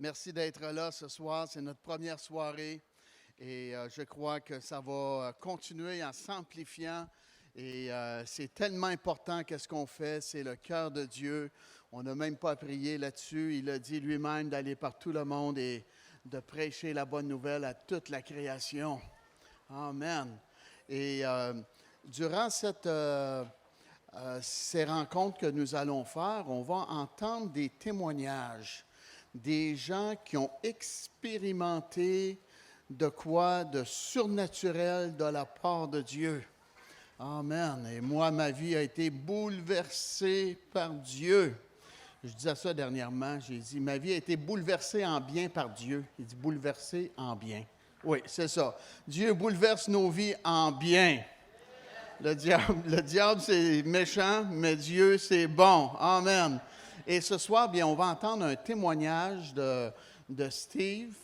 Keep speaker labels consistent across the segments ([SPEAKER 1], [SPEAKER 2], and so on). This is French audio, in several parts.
[SPEAKER 1] Merci d'être là ce soir. C'est notre première soirée et je crois que ça va continuer en s'amplifiant. Et c'est tellement important qu'est-ce qu'on fait, c'est le cœur de Dieu. On n'a même pas à prier là-dessus. Il a dit lui-même d'aller par tout le monde et de prêcher la bonne nouvelle à toute la création. Amen. Et durant ces rencontres que nous allons faire, on va entendre des témoignages, des gens qui ont expérimenté de quoi de surnaturel de la part de Dieu. Amen. Et moi, ma vie a été bouleversée par Dieu. Je disais ça dernièrement, j'ai dit, ma vie a été bouleversée en bien par Dieu. Il dit bouleversée en bien. Oui, c'est ça. Dieu bouleverse nos vies en bien. Le diable, c'est méchant, mais Dieu, c'est bon. Amen. Et ce soir, bien, on va entendre un témoignage de Steve.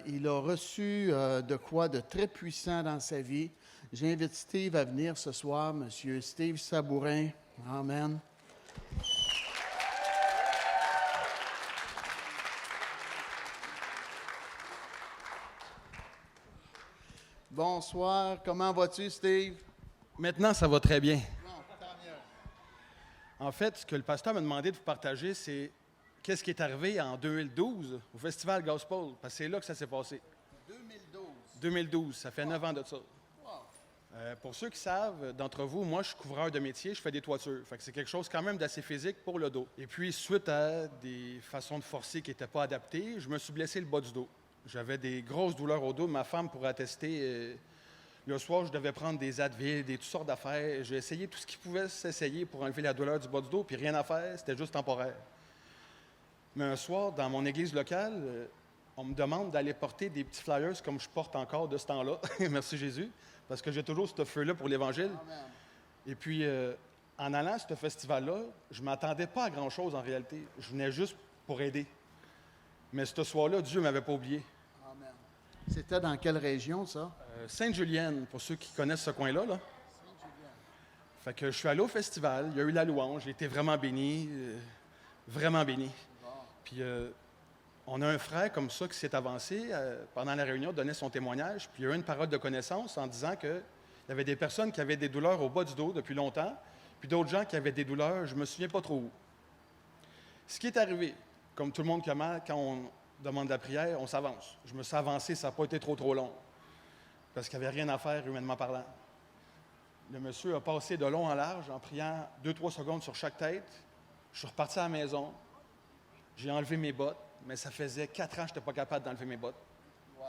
[SPEAKER 1] Il a reçu de quoi de très puissant dans sa vie. J'invite Steve à venir ce soir, Monsieur Steve Sabourin. Amen. Bonsoir. Comment vas-tu, Steve?
[SPEAKER 2] Maintenant, ça va très bien.
[SPEAKER 1] Bon, tant mieux.
[SPEAKER 2] En fait, ce que le pasteur m'a demandé de vous partager, c'est qu'est-ce qui est arrivé en 2012 au Festival Gospel, parce que c'est là que ça s'est passé.
[SPEAKER 1] 2012.
[SPEAKER 2] 2012, ça fait 9 ans de ça.
[SPEAKER 1] Wow.
[SPEAKER 2] Pour ceux qui savent, d'entre vous, moi, je suis couvreur de métier, je fais des toitures. Fait que c'est quelque chose quand même d'assez physique pour le dos. Et puis, suite à des façons de forcer qui n'étaient pas adaptées, je me suis blessé le bas du dos. J'avais des grosses douleurs au dos. Ma femme pourrait attester. Le soir, je devais prendre des Advil, toutes sortes d'affaires. J'ai essayé tout ce qui pouvait s'essayer pour enlever la douleur du bas du dos, puis rien à faire, c'était juste temporaire. Mais un soir, dans mon église locale, on me demande d'aller porter des petits flyers comme je porte encore de ce temps-là. Merci Jésus, parce que j'ai toujours ce feu-là pour l'Évangile.
[SPEAKER 1] Amen.
[SPEAKER 2] Et puis, en allant à ce festival-là, je ne m'attendais pas à grand-chose en réalité. Je venais juste pour aider. Mais ce soir-là, Dieu ne m'avait pas oublié.
[SPEAKER 1] Amen. C'était dans quelle région, ça?
[SPEAKER 2] Sainte-Julienne, pour ceux qui connaissent ce coin-là. Là. Fait que je suis allé au festival, il y a eu la louange, j'ai été vraiment béni, vraiment béni. Puis on a un frère comme ça qui s'est avancé pendant la réunion, donnait son témoignage, puis il y a eu une parole de connaissance en disant qu'il y avait des personnes qui avaient des douleurs au bas du dos depuis longtemps, puis d'autres gens qui avaient des douleurs, je ne me souviens pas trop où. Ce qui est arrivé, comme tout le monde commence, quand on demande la prière, on s'avance. Je me suis avancé, ça n'a pas été trop long, parce qu'il n'y avait rien à faire humainement parlant. Le monsieur a passé de long en large en priant 2-3 secondes sur chaque tête. Je suis reparti à la maison. J'ai enlevé mes bottes, mais ça faisait 4 ans que je n'étais pas capable d'enlever mes bottes.
[SPEAKER 1] Wow.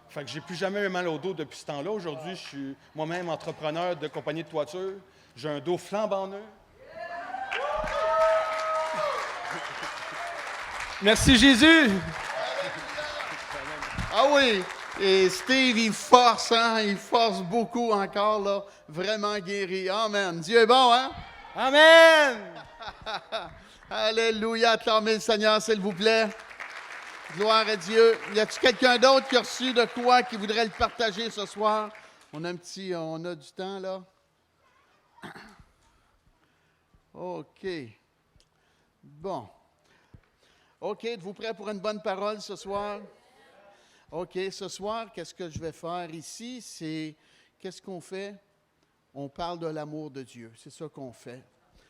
[SPEAKER 2] Fait que j'ai plus jamais eu mal au dos depuis ce temps-là. Aujourd'hui, je suis moi-même entrepreneur de compagnie de toiture. J'ai un dos flambant neuf. Merci Jésus!
[SPEAKER 1] Ah oui! Et Steve, il force, hein? Il force beaucoup encore, là. Vraiment guéri. Amen. Dieu est bon, hein?
[SPEAKER 2] Amen!
[SPEAKER 1] Alléluia. Acclamez le Seigneur, s'il vous plaît. Gloire à Dieu. Y a-t-il quelqu'un d'autre qui a reçu de quoi, qui voudrait le partager ce soir? On a du temps, là. OK. Bon. OK, êtes-vous prêts pour une bonne parole ce soir? OK, ce soir, qu'est-ce que je vais faire ici? Qu'est-ce qu'on fait? On parle de l'amour de Dieu. C'est ça qu'on fait.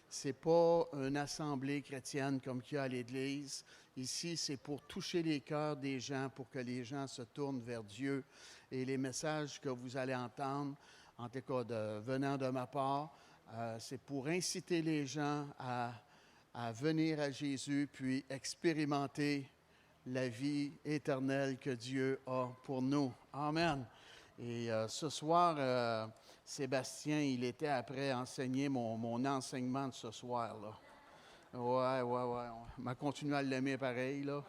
[SPEAKER 1] Ce n'est pas une assemblée chrétienne comme qu'il y a à l'Église. Ici, c'est pour toucher les cœurs des gens, pour que les gens se tournent vers Dieu. Et les messages que vous allez entendre, en tout cas venant de ma part, c'est pour inciter les gens à venir à Jésus, puis expérimenter la vie éternelle que Dieu a pour nous. Amen. Et ce soir, Sébastien, il était après enseigner mon enseignement de ce soir-là. Ouais. On m'a continué à l'aimer pareil, là.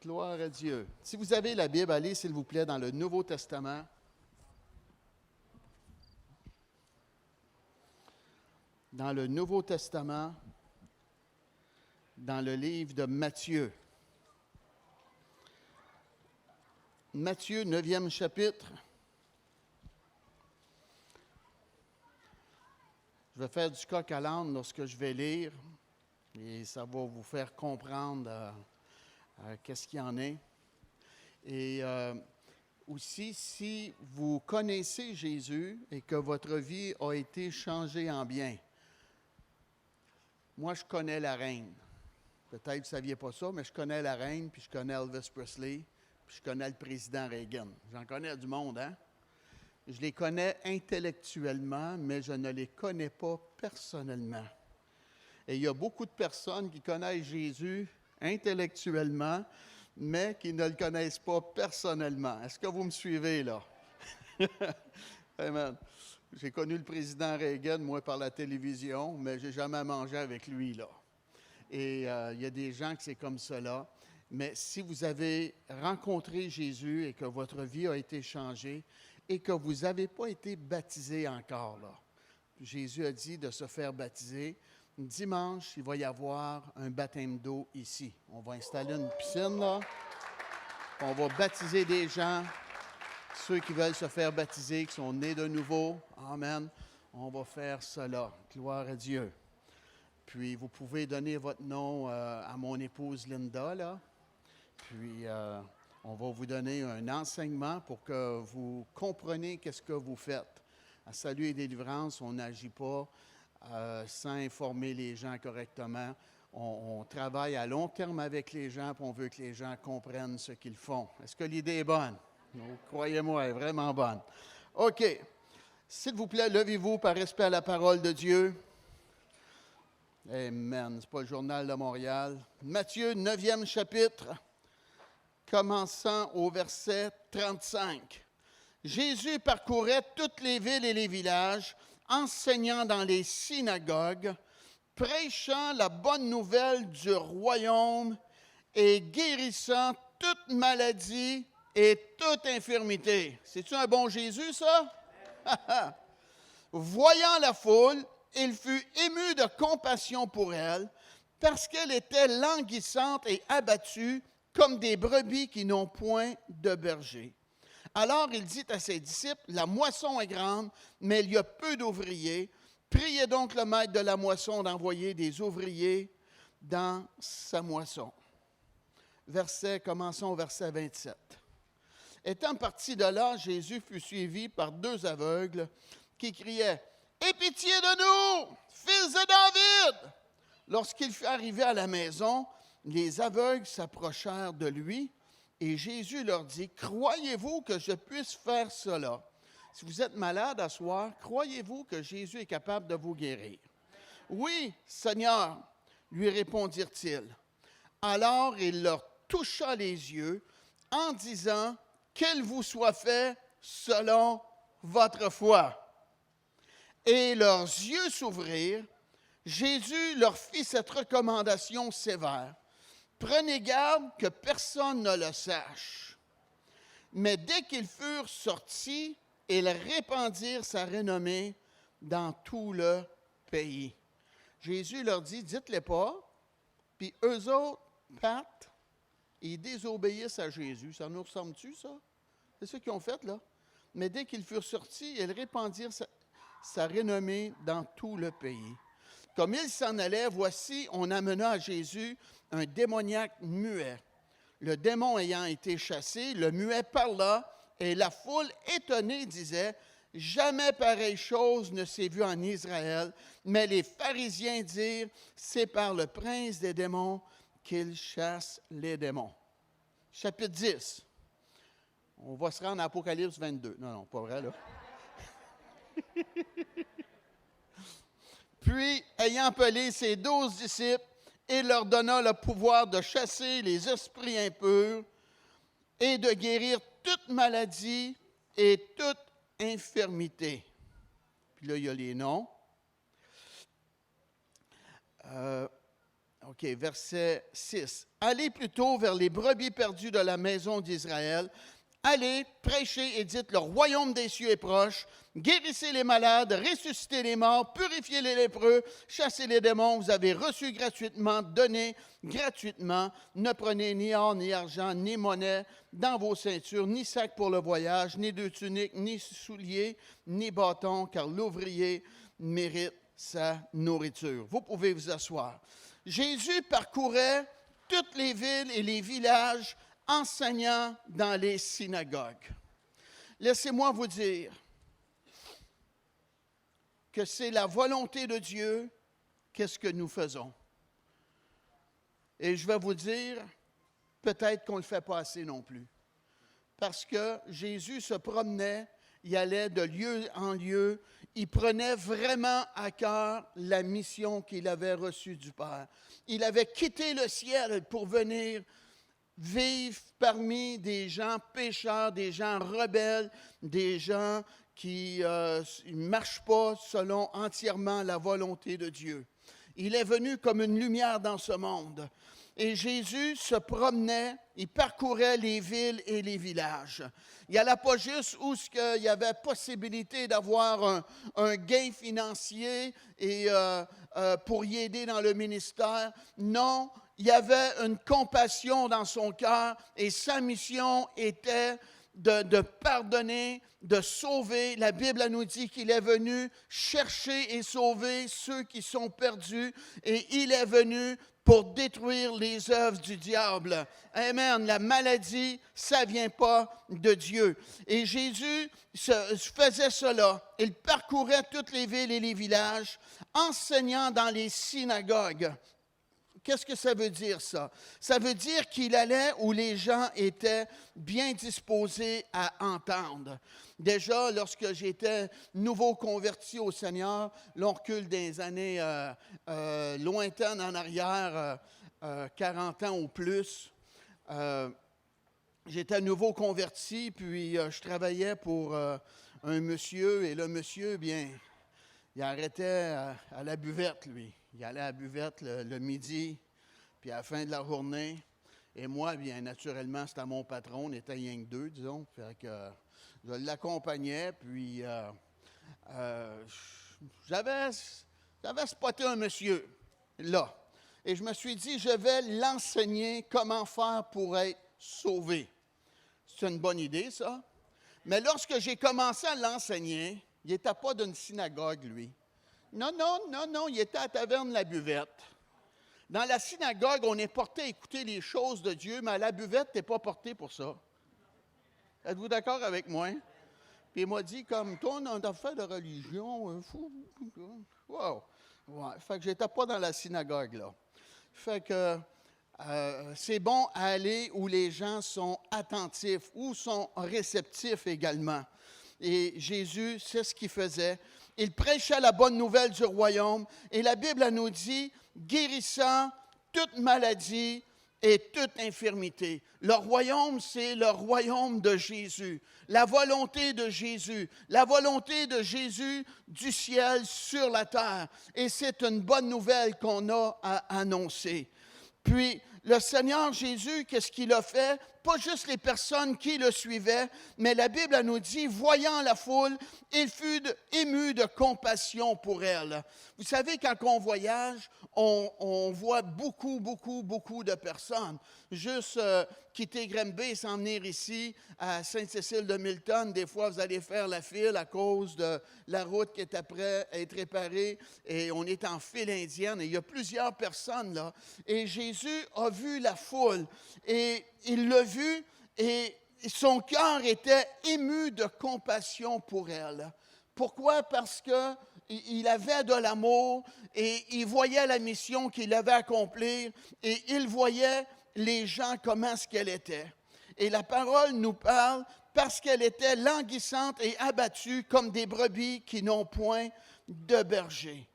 [SPEAKER 1] Gloire à Dieu. Si vous avez la Bible, allez, s'il vous plaît, dans le Nouveau Testament. Dans le Nouveau Testament, dans le livre de Matthieu. Matthieu, 9e chapitre. Je vais faire du coq à l'âne lorsque je vais lire. Et ça va vous faire comprendre qu'est-ce qu'il y en est. Et aussi, si vous connaissez Jésus et que votre vie a été changée en bien. Moi, je connais la reine. Peut-être que vous ne saviez pas ça, mais je connais la reine, puis je connais Elvis Presley, puis je connais le président Reagan. J'en connais du monde, hein? Je les connais intellectuellement, mais je ne les connais pas personnellement. Et il y a beaucoup de personnes qui connaissent Jésus intellectuellement, mais qui ne le connaissent pas personnellement. Est-ce que vous me suivez, là? Amen. J'ai connu le président Reagan, moi, par la télévision, mais je n'ai jamais mangé avec lui, là. Et il y a des gens que c'est comme cela. Mais si vous avez rencontré Jésus et que votre vie a été changée et que vous n'avez pas été baptisé encore, là, Jésus a dit de se faire baptiser. Dimanche, il va y avoir un baptême d'eau ici. On va installer une piscine, là. On va baptiser des gens, ceux qui veulent se faire baptiser, qui sont nés de nouveau. Amen. On va faire cela. Gloire à Dieu. Puis, vous pouvez donner votre nom à mon épouse Linda, là. Puis, on va vous donner un enseignement pour que vous compreniez qu'est-ce que vous faites. À Salut et Délivrance, on n'agit pas sans informer les gens correctement. On travaille à long terme avec les gens, puis on veut que les gens comprennent ce qu'ils font. Est-ce que l'idée est bonne? Croyez-moi, elle est vraiment bonne. OK. S'il vous plaît, levez-vous par respect à la parole de Dieu. Amen. Ce n'est pas le Journal de Montréal. Matthieu, 9e chapitre, commençant au verset 35. Jésus parcourait toutes les villes et les villages, enseignant dans les synagogues, prêchant la bonne nouvelle du royaume et guérissant toute maladie et toute infirmité. C'est-tu un bon Jésus, ça? Voyant la foule, il fut ému de compassion pour elle, parce qu'elle était languissante et abattue, comme des brebis qui n'ont point de berger. Alors il dit à ses disciples, « La moisson est grande, mais il y a peu d'ouvriers. Priez donc le maître de la moisson d'envoyer des ouvriers dans sa moisson. » Commençons au verset 27. Étant parti de là, Jésus fut suivi par 2 aveugles qui criaient, « Aie pitié de nous, fils de David! » Lorsqu'il fut arrivé à la maison, les aveugles s'approchèrent de lui et Jésus leur dit, « Croyez-vous que je puisse faire cela? » Si vous êtes malade à soir, croyez-vous que Jésus est capable de vous guérir? « Oui, Seigneur, lui répondirent-ils. Alors il leur toucha les yeux en disant, « Qu'il vous soit fait selon votre foi. » Et leurs yeux s'ouvrirent. Jésus leur fit cette recommandation sévère. « Prenez garde que personne ne le sache. » Mais dès qu'ils furent sortis, ils répandirent sa renommée dans tout le pays. Jésus leur dit, « Dites-le pas. » Puis eux autres partent, ils désobéissent à Jésus. Ça nous ressemble-tu, ça? C'est ce qu'ils ont fait, là. Mais dès qu'ils furent sortis, ils répandirent sa renommée dans tout le pays. Comme ils s'en allaient, voici, on amena à Jésus un démoniaque muet. Le démon ayant été chassé, le muet parla, et la foule étonnée disait, « Jamais pareille chose ne s'est vue en Israël. » Mais les pharisiens dirent, « C'est par le prince des démons qu'il chasse les démons. » Chapitre 10. On va se rendre à Apocalypse 22. Non, pas vrai, là. Puis, ayant appelé ses 12 disciples, il leur donna le pouvoir de chasser les esprits impurs et de guérir toute maladie et toute infirmité. Puis là, il y a les noms. Verset 6. « Allez plutôt vers les brebis perdues de la maison d'Israël. Allez, prêchez et dites, le royaume des cieux est proche. Guérissez les malades, ressuscitez les morts, purifiez les lépreux, chassez les démons. Vous avez reçu gratuitement, donnez gratuitement. Ne prenez ni or, ni argent, ni monnaie dans vos ceintures, ni sac pour le voyage, ni de tunique, ni souliers, ni bâton, car l'ouvrier mérite sa nourriture. » Vous pouvez vous asseoir. Jésus parcourait toutes les villes et les villages enseignant dans les synagogues. Laissez-moi vous dire que c'est la volonté de Dieu, qu'est-ce que nous faisons. Et je vais vous dire, peut-être qu'on ne le fait pas assez non plus. Parce que Jésus se promenait, il allait de lieu en lieu, il prenait vraiment à cœur la mission qu'il avait reçue du Père. Il avait quitté le ciel pour venir vivre parmi des gens pécheurs, des gens rebelles, des gens qui ne marchent pas selon entièrement la volonté de Dieu. Il est venu comme une lumière dans ce monde. Et Jésus se promenait, il parcourait les villes et les villages. Il n'y allait pas juste où il y avait possibilité d'avoir un gain financier et, pour y aider dans le ministère. Non, il y avait une compassion dans son cœur et sa mission était de pardonner, de sauver. La Bible nous dit qu'il est venu chercher et sauver ceux qui sont perdus et il est venu pour détruire les œuvres du diable. Amen. La maladie, ça ne vient pas de Dieu. Et Jésus faisait cela. Il parcourait toutes les villes et les villages, enseignant dans les synagogues. Qu'est-ce que ça veut dire, ça? Ça veut dire qu'il allait où les gens étaient bien disposés à entendre. Déjà, lorsque j'étais nouveau converti au Seigneur, l'on recule des années lointaines en arrière, 40 ans ou plus, j'étais nouveau converti, puis je travaillais pour un monsieur, et le monsieur, bien, il arrêtait à la buvette, lui. Il allait à la buvette le midi, puis à la fin de la journée. Et moi, bien naturellement, c'était mon patron, on était rien que deux, disons. Fait que je l'accompagnais, puis j'avais spoté un monsieur, là. Et je me suis dit, je vais l'enseigner comment faire pour être sauvé. C'est une bonne idée, ça. Mais lorsque j'ai commencé à l'enseigner, il n'était pas d'une synagogue, lui. Non, il était à la taverne La Buvette. Dans la synagogue, on est porté à écouter les choses de Dieu, mais à la buvette, tu n'es pas porté pour ça. Êtes-vous d'accord avec moi? Puis il m'a dit, comme toi, on a une affaire de religion. Wow! Ouais. Fait que je n'étais pas dans la synagogue, là. Fait que c'est bon à aller où les gens sont attentifs, ou sont réceptifs également. Et Jésus, c'est ce qu'il faisait. Il prêchait la bonne nouvelle du royaume. Et la Bible nous dit, guérissant toute maladie et toute infirmité. Le royaume, c'est le royaume de Jésus. La volonté de Jésus. La volonté de Jésus du ciel sur la terre. Et c'est une bonne nouvelle qu'on a à annoncer. Puis, le Seigneur Jésus, qu'est-ce qu'il a fait? Pas juste les personnes qui le suivaient, mais la Bible nous dit, voyant la foule, il fut ému de compassion pour elle. Vous savez, quand on voyage, on voit beaucoup de personnes. Juste quitter Granby et s'en venir ici à Sainte-Cécile-de-Milton, des fois, vous allez faire la file à cause de la route qui est après à être réparée et on est en file indienne et il y a plusieurs personnes là. Et Jésus a vu la foule et il l'a vu et son cœur était ému de compassion pour elle. Pourquoi? Parce qu'il avait de l'amour et il voyait la mission qu'il avait accomplie et il voyait les gens comment est-ce qu'elle était. Et la parole nous parle parce qu'elle était languissante et abattue comme des brebis qui n'ont point de berger.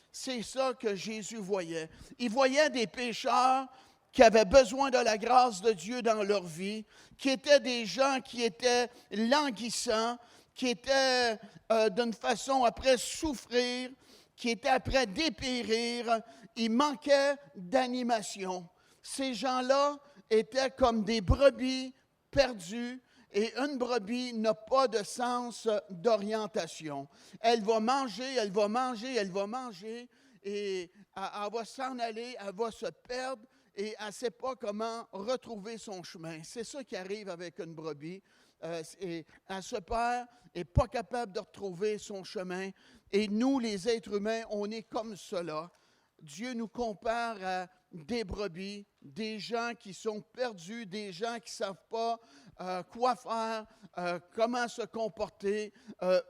[SPEAKER 1] C'est ça que Jésus voyait. Il voyait des pécheurs qui avaient besoin de la grâce de Dieu dans leur vie, qui étaient des gens qui étaient languissants, qui étaient d'une façon après souffrir, qui étaient après dépérir. Il manquait d'animation. Ces gens-là étaient comme des brebis perdues et une brebis n'a pas de sens d'orientation. Elle va manger et elle va s'en aller, elle va se perdre et elle ne sait pas comment retrouver son chemin. C'est ça qui arrive avec une brebis. Et elle se perd, n'est pas capable de retrouver son chemin. Et nous, les êtres humains, on est comme cela. Dieu nous compare à des brebis, des gens qui sont perdus, des gens qui ne savent pas quoi faire, comment se comporter,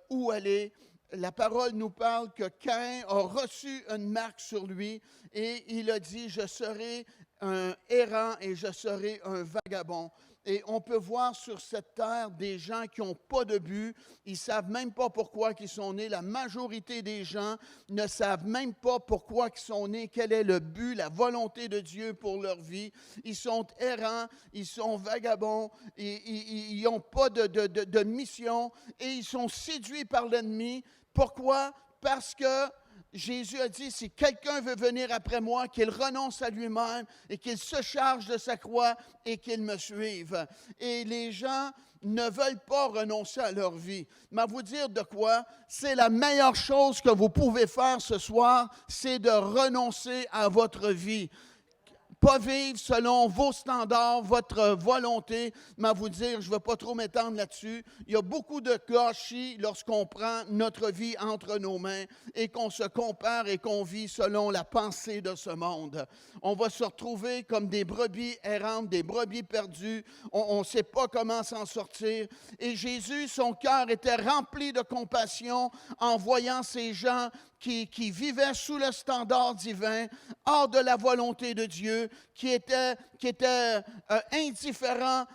[SPEAKER 1] où aller. La parole nous parle que Caïn a reçu une marque sur lui et il a dit « Je serai un errant et je serai un vagabond ». Et on peut voir sur cette terre des gens qui n'ont pas de but, ils ne savent même pas pourquoi ils sont nés. La majorité des gens ne savent même pas pourquoi ils sont nés, quel est le but, la volonté de Dieu pour leur vie. Ils sont errants, ils sont vagabonds, ils n'ont pas de mission et ils sont séduits par l'ennemi. Pourquoi? Parce que Jésus a dit, si quelqu'un veut venir après moi, qu'il renonce à lui-même et qu'il se charge de sa croix et qu'il me suive. Et les gens ne veulent pas renoncer à leur vie. Mais à vous dire de quoi? C'est la meilleure chose que vous pouvez faire ce soir, c'est de renoncer à votre vie. Pas vivre selon vos standards, votre volonté, mais à vous dire, je ne vais pas trop m'étendre là-dessus, il y a beaucoup de gâchis lorsqu'on prend notre vie entre nos mains et qu'on se compare et qu'on vit selon la pensée de ce monde. On va se retrouver comme des brebis errantes, des brebis perdues, on ne sait pas comment s'en sortir. Et Jésus, son cœur était rempli de compassion en voyant ces gens qui vivaient sous le standard divin, hors de la volonté de Dieu, qui étaient indifférents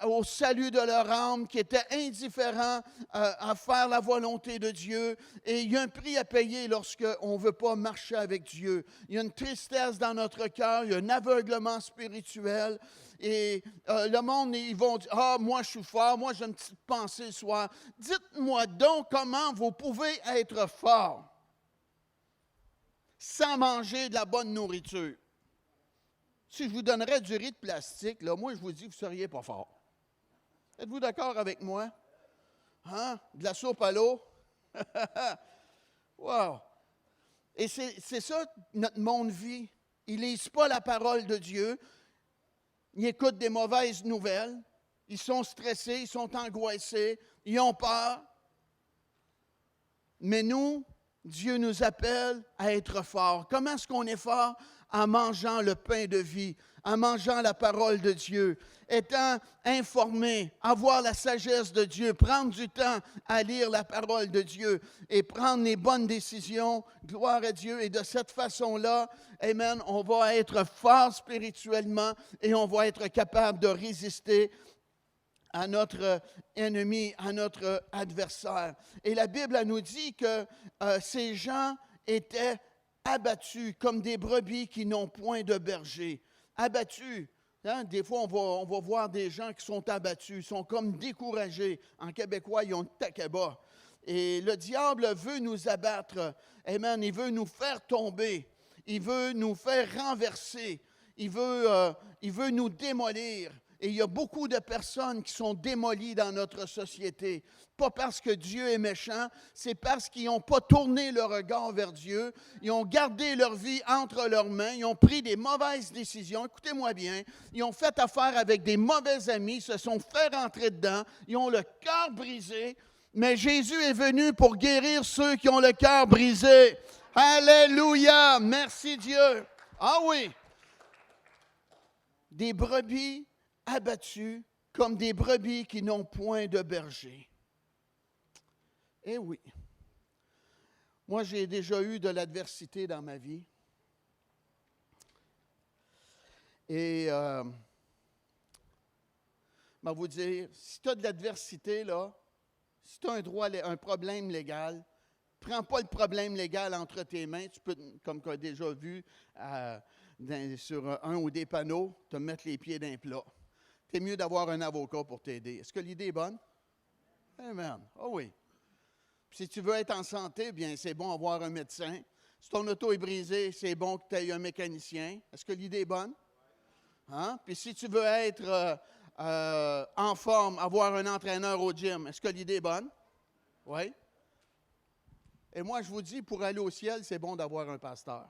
[SPEAKER 1] au salut de leur âme, qui étaient indifférents à faire la volonté de Dieu. Et il y a un prix à payer lorsqu'on ne veut pas marcher avec Dieu. Il y a une tristesse dans notre cœur, il y a un aveuglement spirituel. Et le monde, ils vont dire, « Ah, moi je suis fort, moi j'ai une petite pensée ce soir. » Dites-moi donc comment vous pouvez être fort sans manger de la bonne nourriture. Si je vous donnerais du riz de plastique, là, moi, je vous dis que vous ne seriez pas fort. Êtes-vous d'accord avec moi? Hein? De la soupe à l'eau? Wow! Et c'est ça, notre monde vit. Ils ne lisent pas la parole de Dieu. Ils écoutent des mauvaises nouvelles. Ils sont stressés, ils sont angoissés, ils ont peur. Mais nous, Dieu nous appelle à être forts. Comment est-ce qu'on est fort? En mangeant le pain de vie, en mangeant la parole de Dieu, étant informé, avoir la sagesse de Dieu, prendre du temps à lire la parole de Dieu et prendre les bonnes décisions. Gloire à Dieu. Et de cette façon-là, amen, on va être fort spirituellement et on va être capable de résister à notre ennemi, à notre adversaire. Et la Bible elle nous dit que ces gens étaient abattus comme des brebis qui n'ont point de berger. Abattus. Hein? Des fois, on va voir des gens qui sont abattus, sont comme découragés. En québécois, ils ont le taquet bas. Et le diable veut nous abattre. Amen. Il veut nous faire tomber. Il veut nous faire renverser. Il veut nous démolir. Et il y a beaucoup de personnes qui sont démolies dans notre société. Pas parce que Dieu est méchant, c'est parce qu'ils n'ont pas tourné le regard vers Dieu. Ils ont gardé leur vie entre leurs mains. Ils ont pris des mauvaises décisions. Écoutez-moi bien. Ils ont fait affaire avec des mauvais amis, se sont fait rentrer dedans. Ils ont le cœur brisé. Mais Jésus est venu pour guérir ceux qui ont le cœur brisé. Alléluia! Merci Dieu! Ah oui! Des brebis abattus comme des brebis qui n'ont point de berger. Eh oui. Moi, j'ai déjà eu de l'adversité dans ma vie. Et, je vais vous dire, si tu as de l'adversité, là, si tu as un problème légal, prends pas le problème légal entre tes mains. Tu peux, comme tu as déjà vu sur un ou des panneaux, te mettre les pieds d'un plat. C'est mieux d'avoir un avocat pour t'aider. Est-ce que l'idée est bonne? Amen. Oh oui. Puis si tu veux être en santé, bien, c'est bon d'avoir un médecin. Si ton auto est brisée, c'est bon que tu aies un mécanicien. Est-ce que l'idée est bonne? Hein? Puis si tu veux être en forme, avoir un entraîneur au gym, est-ce que l'idée est bonne? Oui. Et moi, je vous dis, pour aller au ciel, c'est bon d'avoir un pasteur.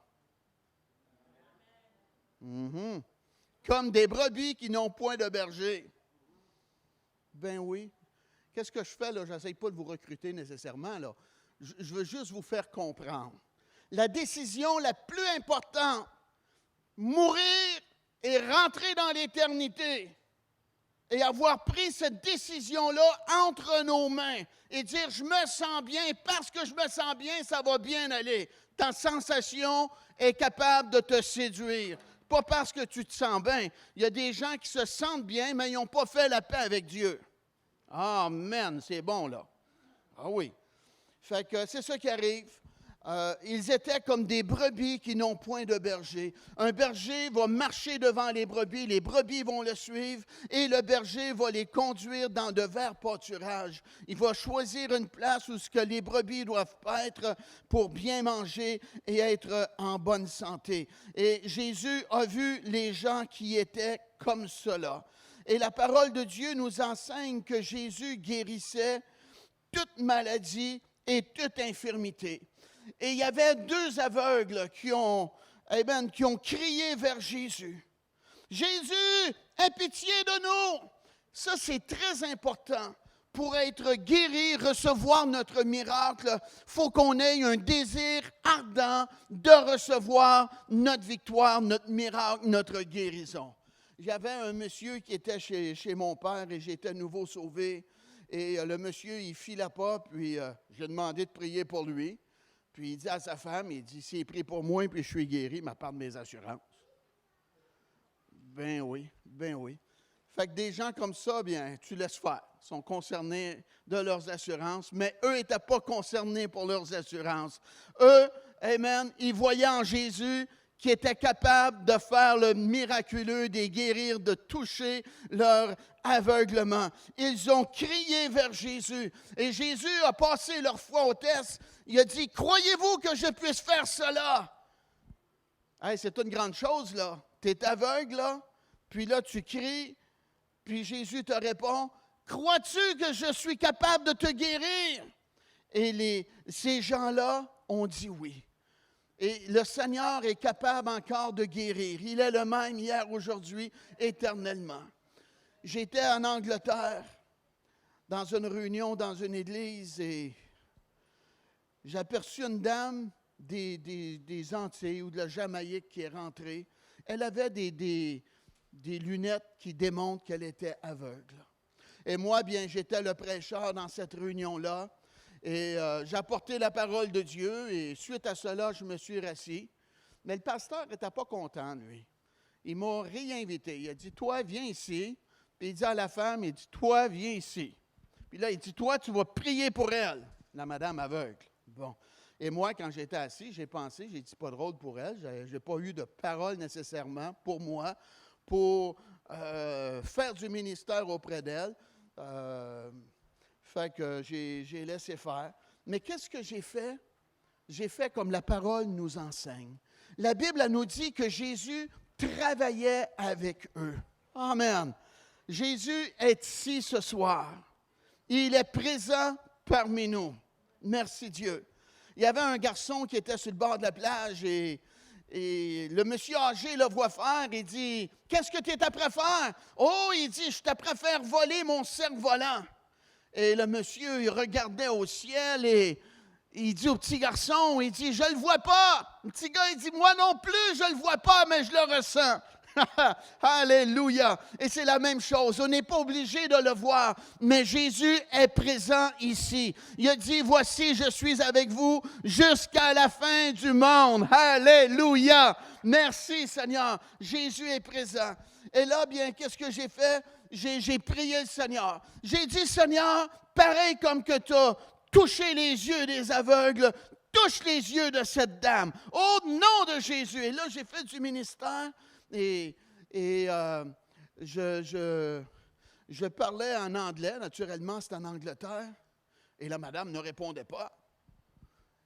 [SPEAKER 1] Mm-hmm. Comme des brebis qui n'ont point de berger. Ben oui. Qu'est-ce que je fais là? Je n'essaie pas de vous recruter nécessairement là. Je veux juste vous faire comprendre. la décision la plus importante, mourir et rentrer dans l'éternité, et avoir pris cette décision-là entre nos mains et dire, je me sens bien, parce que je me sens bien, ça va bien aller. Ta sensation est capable de te séduire. Pas parce que tu te sens bien. Il y a des gens qui se sentent bien, mais ils n'ont pas fait la paix avec Dieu. Amen, c'est bon là. Ah oui. Fait que c'est ça qui arrive. Ils étaient comme des brebis qui n'ont point de berger. Un berger va marcher devant les brebis vont le suivre et le berger va les conduire dans de verts pâturages. Il va choisir une place où ce que les brebis doivent être pour bien manger et être en bonne santé. Et Jésus a vu les gens qui étaient comme cela. Et la parole de Dieu nous enseigne que Jésus guérissait toute maladie et toute infirmité. Et il y avait 2 aveugles qui ont crié vers Jésus. Jésus, aie pitié de nous. Ça, c'est très important. Pour être guéri, recevoir notre miracle, il faut qu'on ait un désir ardent de recevoir notre victoire, notre miracle, notre guérison. J'avais un monsieur qui était chez mon père et j'étais nouveau sauvé. Et le monsieur, il filait pas, puis j'ai demandé de prier pour lui. Puis il dit à sa femme, il dit, s'il prie pour moi, puis je suis guéri, il m'apporte mes assurances. Ben oui. Fait que des gens comme ça, bien, tu laisses faire. Ils sont concernés de leurs assurances, mais eux n'étaient pas concernés pour leurs assurances. Eux, amen, ils voyaient en Jésus qui était capable de faire le miraculeux, de guérir, de toucher leur aveuglement. Ils ont crié vers Jésus. Et Jésus a passé leur foi au test. Il a dit, « Croyez-vous que je puisse faire cela? » Hey, c'est une grande chose, là. Tu es aveugle, là, puis là, tu cries, puis Jésus te répond, « Crois-tu que je suis capable de te guérir? » Et ces gens-là ont dit oui. Et le Seigneur est capable encore de guérir. Il est le même hier, aujourd'hui, éternellement. J'étais en Angleterre, dans une réunion, dans une église, et j'ai aperçu une dame des Antilles ou de la Jamaïque qui est rentrée. Elle avait des lunettes qui démontrent qu'elle était aveugle. Et moi, bien, j'étais le prêcheur dans cette réunion-là. Et j'ai apporté la parole de Dieu et suite à cela, je me suis rassis. Mais le pasteur n'était pas content, lui. Il m'a réinvité. Il a dit, « Toi, viens ici. » Puis il dit à la femme, il dit, « Toi, viens ici. » Puis là, il dit, « Toi, tu vas prier pour elle. » La madame aveugle. Bon. Et moi, quand j'étais assis, j'ai pensé, j'ai dit, pas drôle pour elle. Je n'ai pas eu de parole nécessairement pour moi, pour faire du ministère auprès d'elle. Fait que j'ai laissé faire. Mais qu'est-ce que j'ai fait? J'ai fait comme la parole nous enseigne. La Bible elle nous dit que Jésus travaillait avec eux. Amen. Jésus est ici ce soir. Il est présent parmi nous. Merci Dieu. Il y avait un garçon qui était sur le bord de la plage et le monsieur âgé le voit faire et dit, « Qu'est-ce que tu es après faire? » « Oh, il dit, « Je suis après faire voler mon cerf-volant. » Et le monsieur, il regardait au ciel et il dit au petit garçon, il dit, « Je ne le vois pas. » Le petit gars, il dit, « Moi non plus, je ne le vois pas, mais je le ressens. » Alléluia! Et c'est la même chose. On n'est pas obligé de le voir, mais Jésus est présent ici. Il a dit, « Voici, je suis avec vous jusqu'à la fin du monde. » Alléluia! Merci Seigneur. Jésus est présent. Et là, bien, qu'est-ce que j'ai fait? J'ai prié le Seigneur. J'ai dit, « Seigneur, pareil comme que tu as touché les yeux des aveugles, touche les yeux de cette dame. Au nom de Jésus. » Et là, j'ai fait du ministère et je parlais en anglais. Naturellement, c'était en Angleterre. Et la madame ne répondait pas.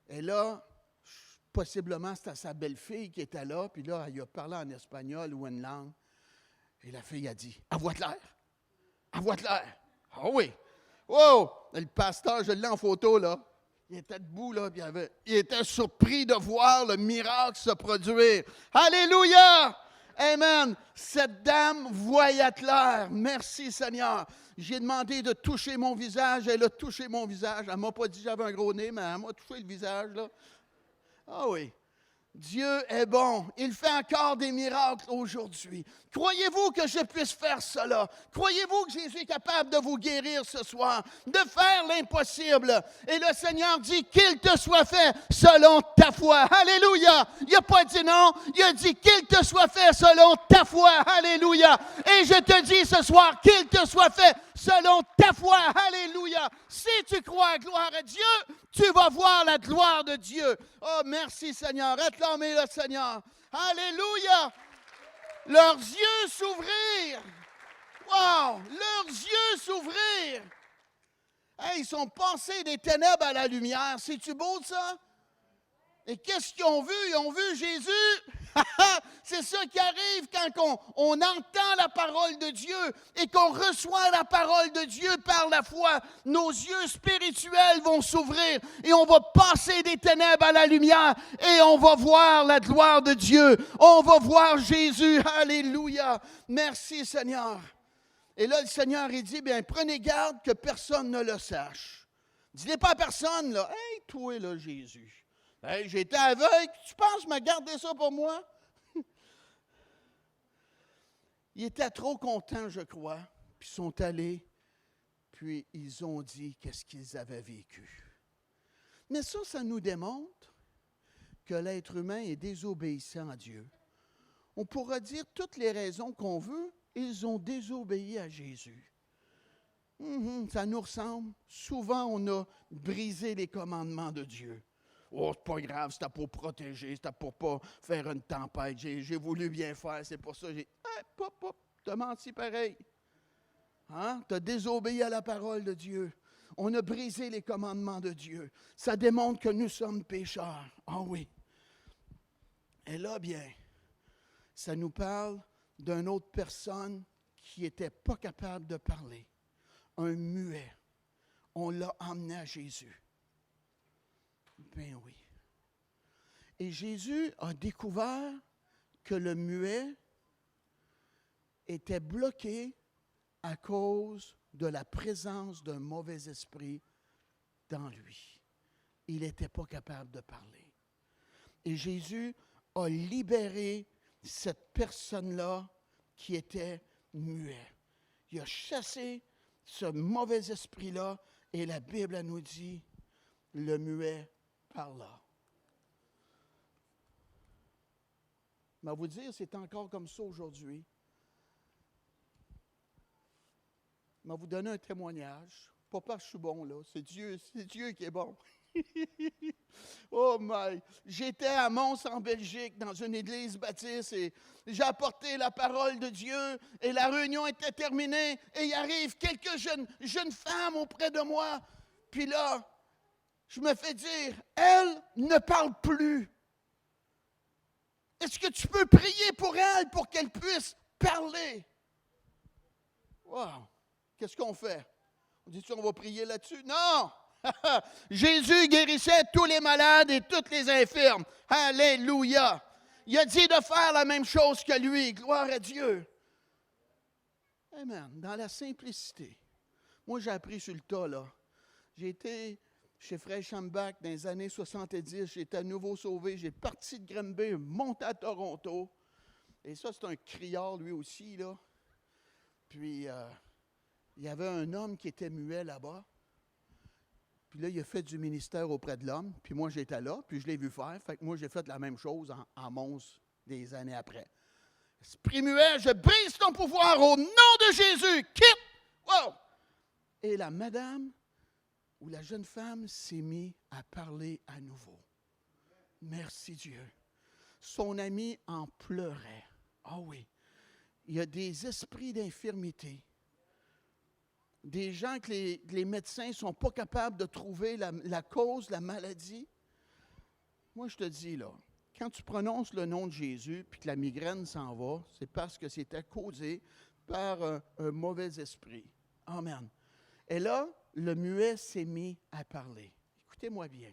[SPEAKER 1] Et là, possiblement, c'était sa belle-fille qui était là. Puis là, elle a parlé en espagnol ou une langue. Et la fille a dit, « Envoie-te l'air. Envoie-te l'air. » Ah oui. Wow! Le pasteur, je l'ai en photo, là. Il était debout, là, puis il était surpris de voir le miracle se produire. Alléluia! Amen. Cette dame voyait clair. Merci, Seigneur. J'ai demandé de toucher mon visage. Elle a touché mon visage. Elle ne m'a pas dit que j'avais un gros nez, mais elle m'a touché le visage, là. Ah oui. Dieu est bon. Il fait encore des miracles aujourd'hui. Croyez-vous que je puisse faire cela? Croyez-vous que Jésus est capable de vous guérir ce soir, de faire l'impossible? Et le Seigneur dit qu'il te soit fait selon ta foi. Alléluia! Il n'a pas dit non, il a dit qu'il te soit fait selon ta foi. Alléluia! Et je te dis ce soir qu'il te soit fait selon ta foi. Alléluia! Si tu crois, gloire à Dieu, tu vas voir la gloire de Dieu. Oh, merci Seigneur. Acclamez le Seigneur. Alléluia! Leurs yeux s'ouvrirent. Wow! Leurs yeux s'ouvrirent. Hey, ils sont passés des ténèbres à la lumière. C'est-tu beau ça? Et qu'est-ce qu'ils ont vu? Ils ont vu Jésus. C'est ça qui arrive quand on entend la parole de Dieu et qu'on reçoit la parole de Dieu par la foi. Nos yeux spirituels vont s'ouvrir et on va passer des ténèbres à la lumière et on va voir la gloire de Dieu. On va voir Jésus. Alléluia. Merci Seigneur. Et là, le Seigneur, il dit, bien, prenez garde que personne ne le sache. Dis-le pas à personne, là. Hey, toi, là, Jésus. Hey, j'étais aveugle. Tu penses me garder ça pour moi? Ils étaient trop contents, je crois. Puis ils sont allés, puis ils ont dit qu'est-ce qu'ils avaient vécu. Mais ça nous démontre que l'être humain est désobéissant à Dieu. On pourra dire toutes les raisons qu'on veut, ils ont désobéi à Jésus. Ça nous ressemble. Souvent, on a brisé les commandements de Dieu. Oh, c'est pas grave, c'était pour protéger, c'était pour pas faire une tempête. J'ai voulu bien faire, c'est pour ça que j'ai... t'as menti pareil. Hein? T'as désobéi à la parole de Dieu. On a brisé les commandements de Dieu. Ça démontre que nous sommes pécheurs. Ah oui. Et là, bien, ça nous parle d'une autre personne qui n'était pas capable de parler. Un muet. On l'a emmené à Jésus. Ben oui. Et Jésus a découvert que le muet était bloqué à cause de la présence d'un mauvais esprit dans lui. Il n'était pas capable de parler. Et Jésus a libéré cette personne-là qui était muet. Il a chassé ce mauvais esprit-là et la Bible nous dit, le muet parla. Mais à vous dire, c'est encore comme ça aujourd'hui. Je vais vous donner un témoignage. Pas parce que je suis bon, là. C'est Dieu qui est bon. Oh my! J'étais à Mons, en Belgique, dans une église baptiste, et j'ai apporté la parole de Dieu, et la réunion était terminée, et il arrive quelques jeunes femmes auprès de moi. Puis là, je me fais dire, elle ne parle plus. Est-ce que tu peux prier pour elle pour qu'elle puisse parler? Wow! Qu'est-ce qu'on fait? On dit-tu on va prier là-dessus? Non! Jésus guérissait tous les malades et toutes les infirmes. Alléluia! Il a dit de faire la même chose que lui. Gloire à Dieu. Amen. Dans la simplicité. Moi, j'ai appris sur le tas, là. J'ai été chez Frère Schambach dans les années 70. J'étais à nouveau sauvé. J'ai parti de Granby, monté à Toronto. Et ça, c'est un criard, lui aussi, là. Puis, il y avait un homme qui était muet là-bas. Puis là, il a fait du ministère auprès de l'homme. Puis moi, j'étais là, puis je l'ai vu faire. Fait que moi, j'ai fait la même chose en Mons des années après. Esprit muet, je brise ton pouvoir au nom de Jésus. Quitte! Wow! Et la madame ou la jeune femme s'est mise à parler à nouveau. Merci Dieu. Son ami en pleurait. Ah oui. Il y a des esprits d'infirmité. Des gens que les médecins ne sont pas capables de trouver la cause de la maladie. Moi, je te dis, là, quand tu prononces le nom de Jésus puis que la migraine s'en va, c'est parce que c'était causé par un mauvais esprit. Amen. Et là, le muet s'est mis à parler. Écoutez-moi bien.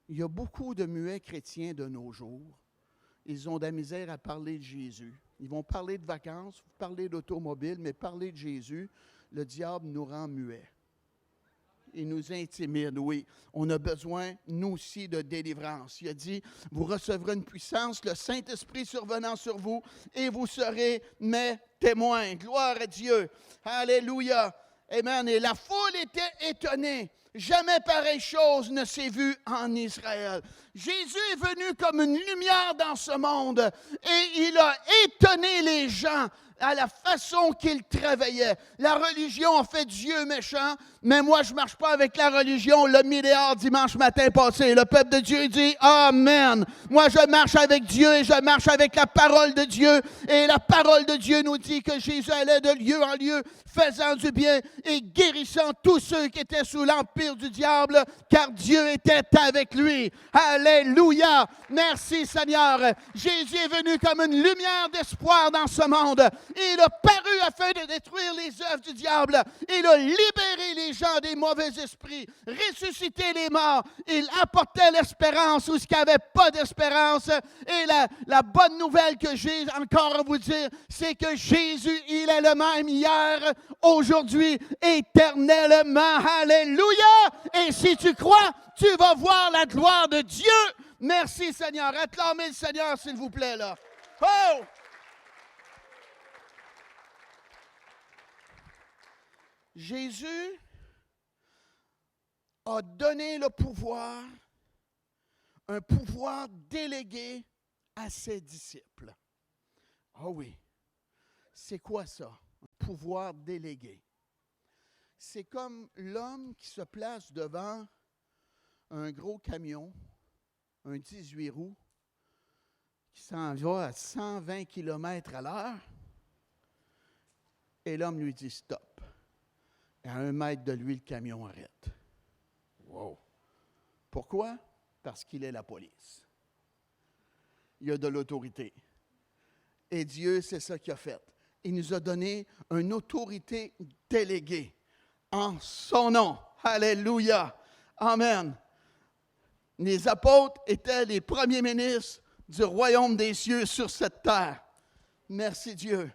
[SPEAKER 1] Il y a beaucoup de muets chrétiens de nos jours. Ils ont de la misère à parler de Jésus. Ils vont parler de vacances, parler d'automobile, mais parler de Jésus, le diable nous rend muets. il nous intimide, oui. On a besoin, nous aussi, de délivrance. Il a dit, vous recevrez une puissance, le Saint-Esprit survenant sur vous, et vous serez mes témoins. Gloire à Dieu. Alléluia. Amen. Et la foule était étonnée. Jamais pareille chose ne s'est vue en Israël. Jésus est venu comme une lumière dans ce monde et il a étonné les gens à la façon qu'il travaillait. La religion a fait Dieu méchant, mais moi, je ne marche pas avec la religion. Le milliard dimanche matin passé, le peuple de Dieu dit « Amen ». Moi, je marche avec Dieu et je marche avec la parole de Dieu. Et la parole de Dieu nous dit que Jésus allait de lieu en lieu, faisant du bien et guérissant tous ceux qui étaient sous l'empire du diable, car Dieu était avec lui. Alléluia! Merci Seigneur. Jésus est venu comme une lumière d'espoir dans ce monde. Il a paru afin de détruire les œuvres du diable. Il a libéré les gens des mauvais esprits, ressuscité les morts. Il apportait l'espérance où il n'y avait pas d'espérance. Et la bonne nouvelle que j'ai encore à vous dire, c'est que Jésus, il est le même hier, aujourd'hui, éternellement. Alléluia! Et si tu crois, tu vas voir la gloire de Dieu. Merci Seigneur. Acclamez le Seigneur, s'il vous plaît, là. Oh! Jésus a donné le pouvoir, un pouvoir délégué à ses disciples. Ah oui, c'est quoi ça? Un pouvoir délégué. C'est comme l'homme qui se place devant un gros camion, un 18 roues, qui s'en va à 120 km à l'heure, et l'homme lui dit « stop ». Et à 1 mètre de lui, le camion arrête. Wow! Pourquoi? Parce qu'il est la police. Il a de l'autorité. Et Dieu, c'est ça qu'il a fait. Il nous a donné une autorité déléguée en son nom. Alléluia! Amen! Les apôtres étaient les premiers ministres du royaume des cieux sur cette terre. Merci Dieu.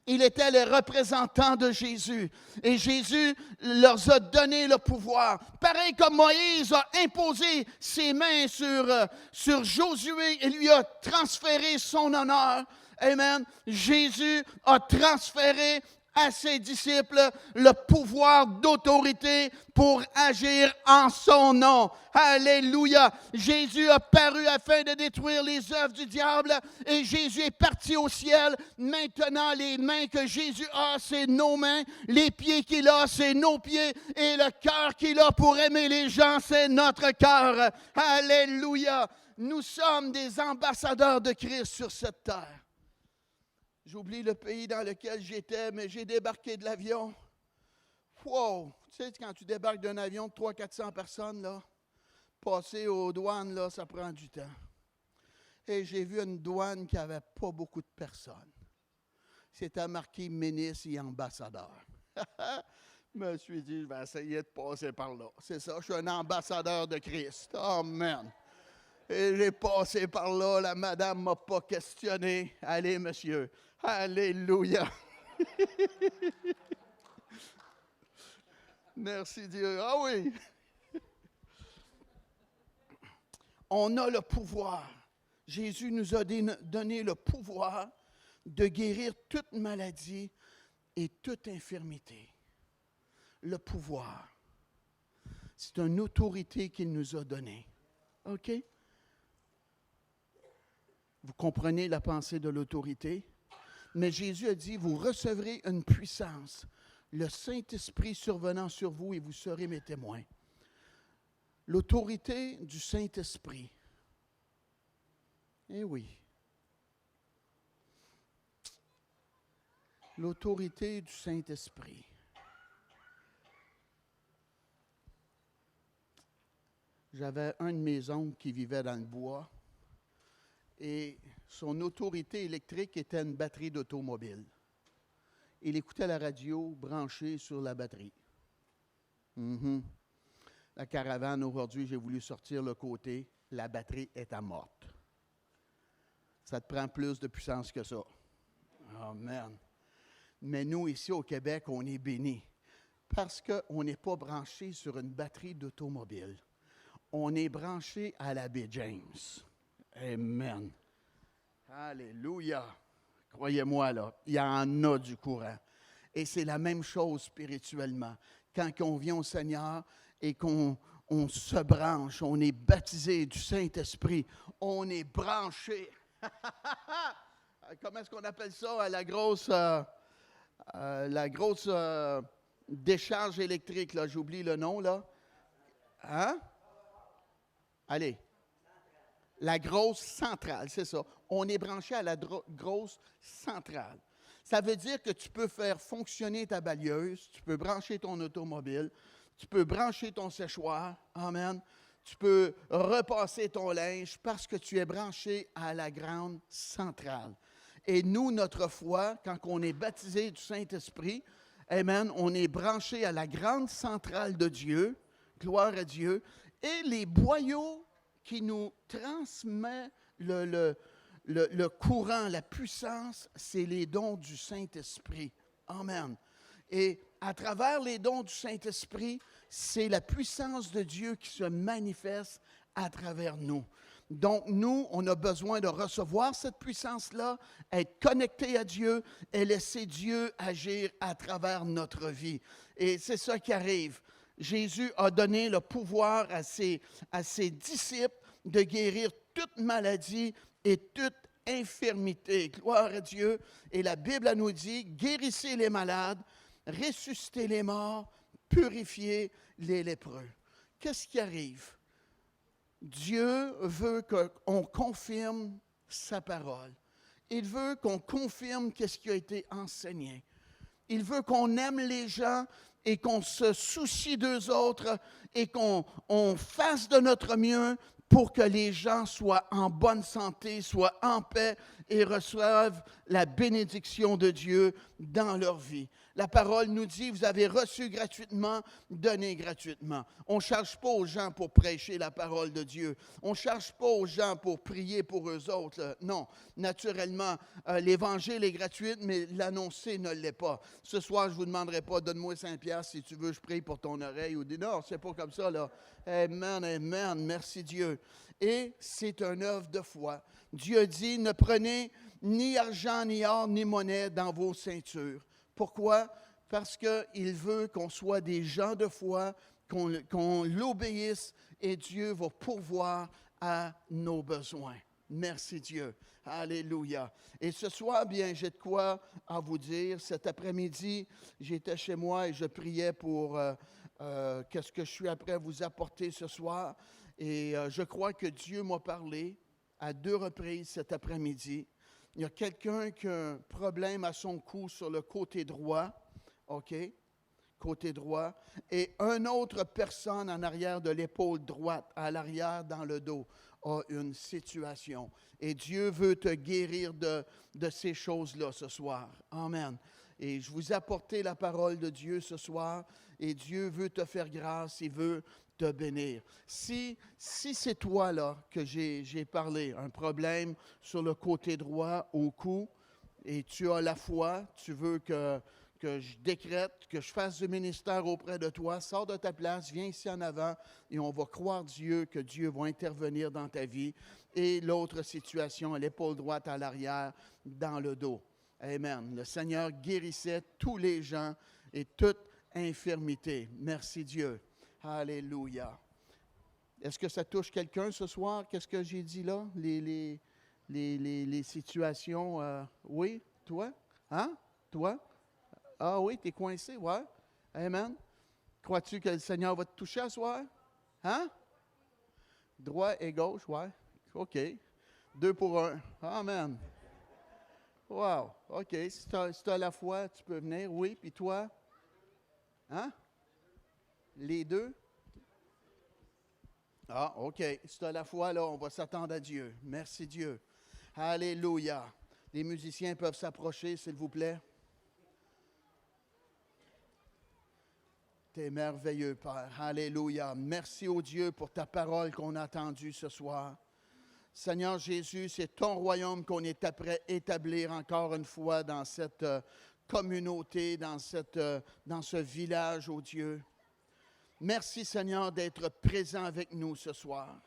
[SPEAKER 1] Il était les représentants de Jésus. Et Jésus leur a donné le pouvoir. Pareil comme Moïse a imposé ses mains sur Josué et lui a transféré son honneur. Amen. Jésus a transféré à ses disciples le pouvoir d'autorité pour agir en son nom. Alléluia! Jésus a paru afin de détruire les œuvres du diable et Jésus est parti au ciel. Maintenant, les mains que Jésus a, c'est nos mains. Les pieds qu'il a, c'est nos pieds. Et le cœur qu'il a pour aimer les gens, c'est notre cœur. Alléluia! Nous sommes des ambassadeurs de Christ sur cette terre. J'oublie le pays dans lequel j'étais, mais j'ai débarqué de l'avion. Wow! Tu sais, quand tu débarques d'un avion de 300-400 personnes, là, passer aux douanes, là, ça prend du temps. Et j'ai vu une douane qui n'avait pas beaucoup de personnes. C'était marqué ministre et ambassadeur. Je me suis dit, je vais essayer de passer par là. C'est ça, je suis un ambassadeur de Christ. Amen. Et j'ai passé par là, la madame ne m'a pas questionné. Allez, monsieur. Alléluia. Merci Dieu. Ah oui. On a le pouvoir. Jésus nous a donné le pouvoir de guérir toute maladie et toute infirmité. Le pouvoir. C'est une autorité qu'il nous a donnée. OK? Vous comprenez la pensée de l'autorité? Mais Jésus a dit, vous recevrez une puissance, le Saint-Esprit survenant sur vous et vous serez mes témoins. L'autorité du Saint-Esprit. Eh oui. L'autorité du Saint-Esprit. J'avais un de mes oncles qui vivait dans le bois. Et son autorité électrique était une batterie d'automobile. Il écoutait la radio branchée sur la batterie. La caravane, aujourd'hui, j'ai voulu sortir le côté. La batterie est à morte. Ça te prend plus de puissance que ça. Amen. Mais nous, ici au Québec, on est bénis. Parce qu'on n'est pas branché sur une batterie d'automobile. On est branché à la baie James. Amen. Alléluia. Croyez-moi, là, il y en a du courant. Et c'est la même chose spirituellement. Quand on vient au Seigneur et qu'on se branche, on est baptisé du Saint-Esprit, on est branché. Comment est-ce qu'on appelle ça? La grosse décharge électrique, là, j'oublie le nom, là. Hein? Allez. La grosse centrale, c'est ça. On est branché à la grosse centrale. Ça veut dire que tu peux faire fonctionner ta balieuse, tu peux brancher ton automobile, tu peux brancher ton séchoir, amen. Tu peux repasser ton linge parce que tu es branché à la grande centrale. Et nous, notre foi, quand on est baptisé du Saint-Esprit, amen, on est branché à la grande centrale de Dieu, gloire à Dieu, et les boyaux qui nous transmet le courant, la puissance, c'est les dons du Saint-Esprit. Amen. Et à travers les dons du Saint-Esprit, c'est la puissance de Dieu qui se manifeste à travers nous. Donc, nous, on a besoin de recevoir cette puissance-là, être connecté à Dieu et laisser Dieu agir à travers notre vie. Et c'est ça qui arrive. Jésus a donné le pouvoir à ses disciples de guérir toute maladie et toute infirmité. Gloire à Dieu. Et la Bible nous dit, guérissez les malades, ressuscitez les morts, purifiez les lépreux. Qu'est-ce qui arrive? Dieu veut qu'on confirme sa parole. Il veut qu'on confirme ce qui a été enseigné. Il veut qu'on aime les gens et qu'on se soucie d'eux autres et qu'on fasse de notre mieux pour que les gens soient en bonne santé, soient en paix et reçoivent la bénédiction de Dieu dans leur vie. La parole nous dit, vous avez reçu gratuitement, donnez gratuitement. On ne charge pas aux gens pour prêcher la parole de Dieu. On ne charge pas aux gens pour prier pour eux autres. Non, naturellement, l'Évangile est gratuit, mais l'annoncer ne l'est pas. Ce soir, je ne vous demanderai pas, donne-moi 5 piastres si tu veux, je prie pour ton oreille. Ou non, c'est pas comme ça, là. Amen, amen, merci Dieu. Et c'est une œuvre de foi. Dieu dit, ne prenez ni argent, ni or, ni monnaie dans vos ceintures. Pourquoi? Parce qu'il veut qu'on soit des gens de foi, qu'on l'obéisse et Dieu va pourvoir à nos besoins. Merci Dieu. Alléluia. Et ce soir, bien, j'ai de quoi à vous dire. Cet après-midi, j'étais chez moi et je priais pour qu'est-ce que je suis après à vous apporter ce soir. Et je crois que Dieu m'a parlé à 2 reprises cet après-midi. Il y a quelqu'un qui a un problème à son cou sur le côté droit, OK? Côté droit. Et une autre personne en arrière de l'épaule droite, à l'arrière dans le dos, a une situation. Et Dieu veut te guérir de ces choses-là ce soir. Amen. Et je vous ai apporté la parole de Dieu ce soir. Et Dieu veut te faire grâce, il veut te bénir. Si c'est toi là que j'ai parlé, un problème sur le côté droit au cou, et tu as la foi, tu veux que je décrète, que je fasse du ministère auprès de toi, sors de ta place, viens ici en avant, et on va croire Dieu que Dieu va intervenir dans ta vie. Et l'autre situation, l'épaule droite à l'arrière, dans le dos. Amen. Le Seigneur guérissait tous les gens et toute infirmité. Merci Dieu. Alléluia. Est-ce que ça touche quelqu'un ce soir? Qu'est-ce que j'ai dit là? Les situations. Oui? Toi? Hein? Toi? Ah oui, tu es coincé, ouais. Amen. Crois-tu que le Seigneur va te toucher ce soir? Hein? Droit et gauche, ouais. OK. 2 pour 1. Amen. Wow. OK. Si tu as la foi, tu peux venir. Oui. Puis toi? Hein? Les 2? Ah, OK. Si tu as la foi, là, on va s'attendre à Dieu. Merci Dieu. Alléluia. Les musiciens peuvent s'approcher, s'il vous plaît. T'es merveilleux, Père. Alléluia. Merci au Dieu pour ta parole qu'on a entendue ce soir. Seigneur Jésus, c'est ton royaume qu'on est après établir encore une fois dans cette communauté, dans ce village, oh Dieu. Merci, Seigneur, d'être présent avec nous ce soir.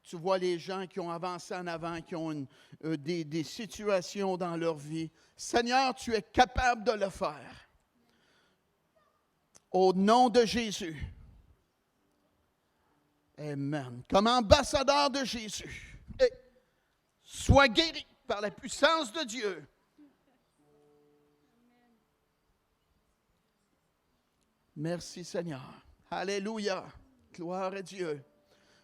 [SPEAKER 1] Tu vois les gens qui ont avancé en avant, qui ont des situations dans leur vie. Seigneur, tu es capable de le faire. Au nom de Jésus. Amen. Comme ambassadeur de Jésus, sois guéri par la puissance de Dieu. Merci Seigneur. Alléluia. Gloire à Dieu.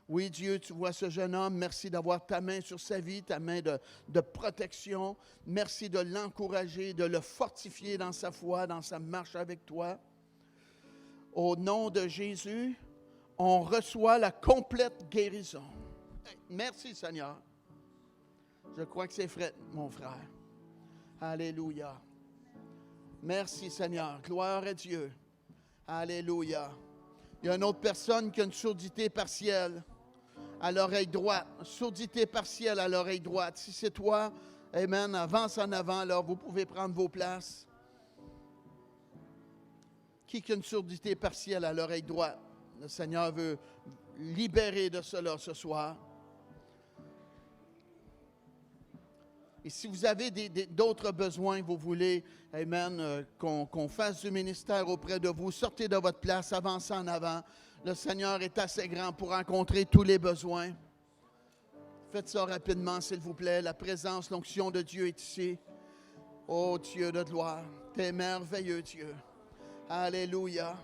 [SPEAKER 1] Oui, Dieu, tu vois ce jeune homme. Merci d'avoir ta main sur sa vie, ta main de protection. Merci de l'encourager, de le fortifier dans sa foi, dans sa marche avec toi. Au nom de Jésus, on reçoit la complète guérison. Merci, Seigneur. Je crois que c'est Fred, mon frère. Alléluia. Merci, Seigneur. Gloire à Dieu. Alléluia. Il y a une autre personne qui a une surdité partielle à l'oreille droite. Une surdité partielle à l'oreille droite. Si c'est toi, amen, avance en avant. Alors, vous pouvez prendre vos places. Qui a une surdité partielle à l'oreille droite? Le Seigneur veut libérer de cela ce soir. Et si vous avez d'autres besoins, vous voulez, amen, qu'on fasse du ministère auprès de vous, sortez de votre place, avancez en avant. Le Seigneur est assez grand pour rencontrer tous les besoins. Faites ça rapidement, s'il vous plaît. La présence, l'onction de Dieu est ici. Oh Dieu de gloire, t'es merveilleux Dieu. Alléluia.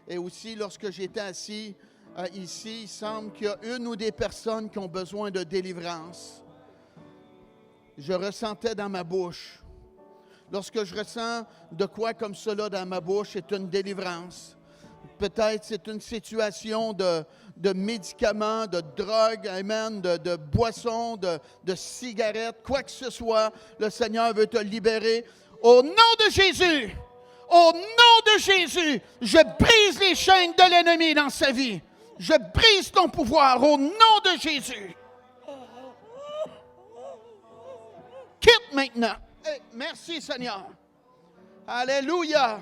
[SPEAKER 1] Et aussi, lorsque j'étais assis ici, il semble qu'il y a une ou des personnes qui ont besoin de délivrance. Je ressentais dans ma bouche. Lorsque je ressens de quoi comme cela dans ma bouche, c'est une délivrance. Peut-être c'est une situation de médicaments, de drogue, amen, de boissons, de cigarettes, quoi que ce soit. Le Seigneur veut te libérer. Au nom de Jésus! Au nom de Jésus, je brise les chaînes de l'ennemi dans sa vie. Je brise ton pouvoir au nom de Jésus. Quitte maintenant. Hey, merci Seigneur. Alléluia.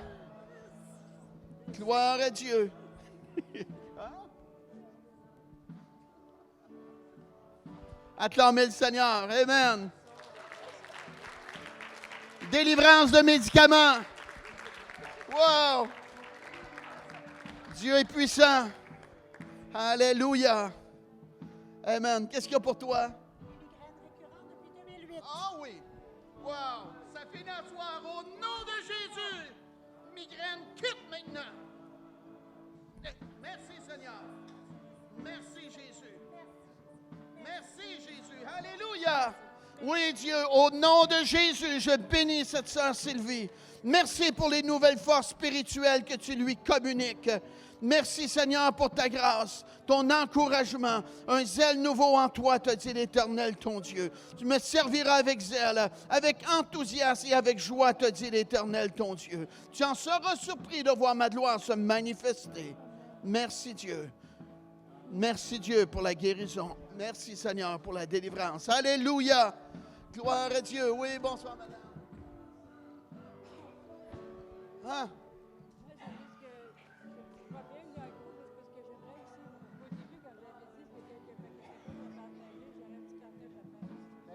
[SPEAKER 1] Gloire à Dieu. Acclamez le Seigneur. Amen. Délivrance de médicaments. Wow! Dieu est puissant. Alléluia. Amen. Qu'est-ce qu'il y a pour toi?
[SPEAKER 3] Migraine récurrente depuis 2008.
[SPEAKER 1] Ah oui. Wow. Ça finit à soir au nom de Jésus. Migraine, quitte maintenant. Merci Seigneur. Merci Jésus. Merci Jésus. Alléluia. Oui Dieu, au nom de Jésus, je bénis cette sœur Sylvie. Merci pour les nouvelles forces spirituelles que tu lui communiques. Merci Seigneur pour ta grâce, ton encouragement, un zèle nouveau en toi, te dit l'Éternel ton Dieu. Tu me serviras avec zèle, avec enthousiasme et avec joie, te dit l'Éternel ton Dieu. Tu en seras surpris de voir ma gloire se manifester. Merci Dieu. Merci Dieu pour la guérison. Merci Seigneur pour la délivrance. Alléluia. Gloire à Dieu. Oui, bonsoir madame. Hein? Mais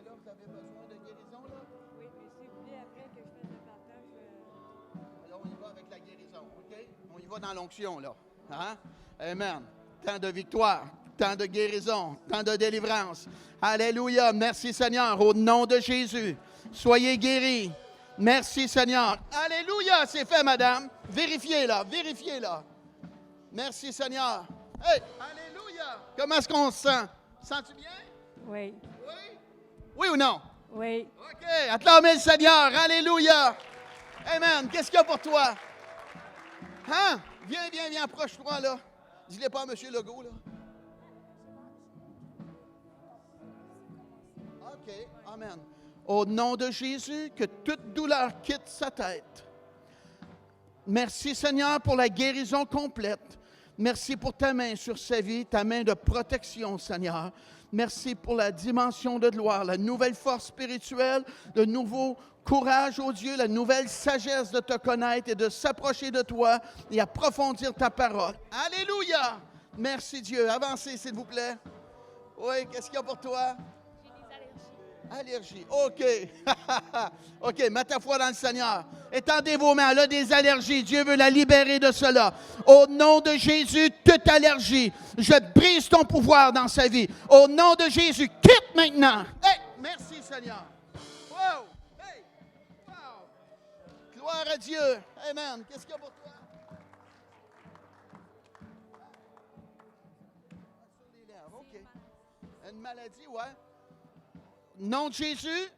[SPEAKER 1] là, vous avez besoin de guérison, là?
[SPEAKER 3] Oui, mais si vous voulez après que je fasse le partage,
[SPEAKER 1] Alors, on y va avec la guérison, OK? On y va dans l'onction, là. Hein? Amen. Temps de victoire, temps de guérison, temps de délivrance. Alléluia. Merci, Seigneur. Au nom de Jésus, soyez guéris. Merci, Seigneur. Alléluia. C'est fait, madame. Vérifiez-la, vérifiez-la. Merci, Seigneur. Hey! Alléluia. Comment est-ce qu'on se sent? Sens-tu bien?
[SPEAKER 3] oui.
[SPEAKER 1] Oui? Oui ou non?
[SPEAKER 3] Oui.
[SPEAKER 1] OK. Acclamez le Seigneur. Alléluia. Amen. Qu'est-ce qu'il y a pour toi? Hein? Viens, viens, viens. Approche-toi, là. Dis-le pas à M. Legault, là. OK. Amen. Au nom de Jésus, que toute douleur quitte sa tête. Merci, Seigneur, pour la guérison complète. Merci pour ta main sur sa vie, ta main de protection, Seigneur. Merci pour la dimension de gloire, la nouvelle force spirituelle, le nouveau courage, ô Dieu, la nouvelle sagesse de te connaître et de s'approcher de toi et approfondir ta parole. Alléluia! Merci Dieu. Avancez, s'il vous plaît. Oui, qu'est-ce qu'il y a pour toi? J'ai des allergies. Allergies, OK. OK, mets ta foi dans le Seigneur. Étendez vos mains, elle a des allergies. Dieu veut la libérer de cela. Au nom de Jésus, toute allergie, je brise ton pouvoir dans sa vie. Au nom de Jésus, quitte maintenant. Hey, merci Seigneur. Wow! Hey! Wow! Gloire à Dieu. Amen. Qu'est-ce qu'il y a pour toi? OK. Une maladie, ouais. Nom de Jésus,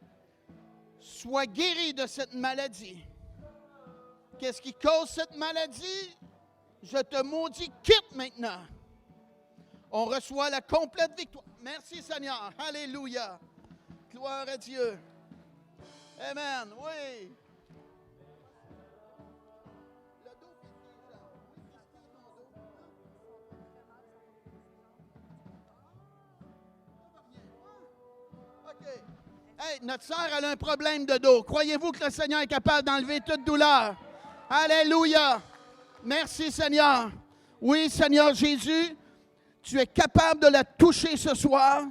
[SPEAKER 1] sois guéri de cette maladie. Qu'est-ce qui cause cette maladie? Je te maudis, quitte maintenant. On reçoit la complète victoire. Merci Seigneur. Alléluia. Gloire à Dieu. Amen. Oui. Le dos piqué, Jean. Oui, qu'est-ce qu'il y a dans ton dos? OK. Hey, notre sœur, elle a un problème de dos. Croyez-vous que le Seigneur est capable d'enlever toute douleur? Alléluia. Merci, Seigneur. Oui, Seigneur Jésus, tu es capable de la toucher ce soir.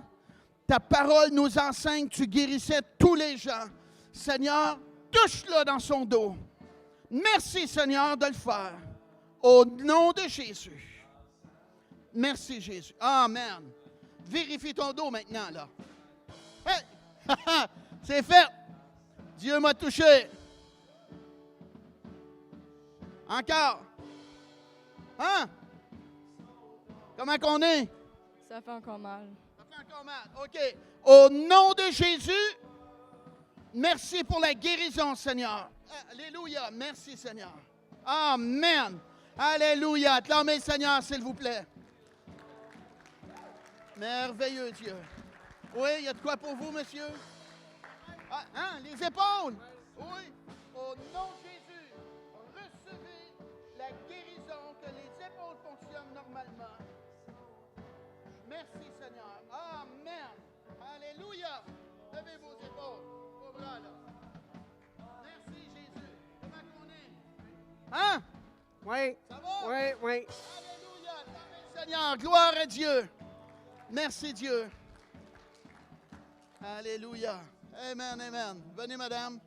[SPEAKER 1] Ta parole nous enseigne que tu guérissais tous les gens. Seigneur, touche-le dans son dos. Merci, Seigneur, de le faire. Au nom de Jésus. Merci, Jésus. Amen. Vérifie ton dos maintenant, là. Hey! C'est fait. Dieu m'a touché. Encore. Hein? Comment qu'on est?
[SPEAKER 4] Ça fait encore mal.
[SPEAKER 1] Ça fait encore mal. OK. Au nom de Jésus, merci pour la guérison, Seigneur. Alléluia. Merci, Seigneur. Amen. Alléluia. Acclamez le Seigneur, s'il vous plaît. Merveilleux Dieu. Oui, il y a de quoi pour vous, monsieur? Ah, hein, les épaules? Oui. Au nom de Jésus, recevez la guérison, que les épaules fonctionnent normalement. Merci, Seigneur. Amen. Alléluia. Levez vos épaules. Vos bras, là. Merci, Jésus. Comment qu'on est? Hein?
[SPEAKER 5] Oui.
[SPEAKER 1] Ça va?
[SPEAKER 5] Oui, oui.
[SPEAKER 1] Alléluia. Amen, Seigneur. Gloire à Dieu. Merci, Dieu. Alléluia. Amen, amen. Venez, madame.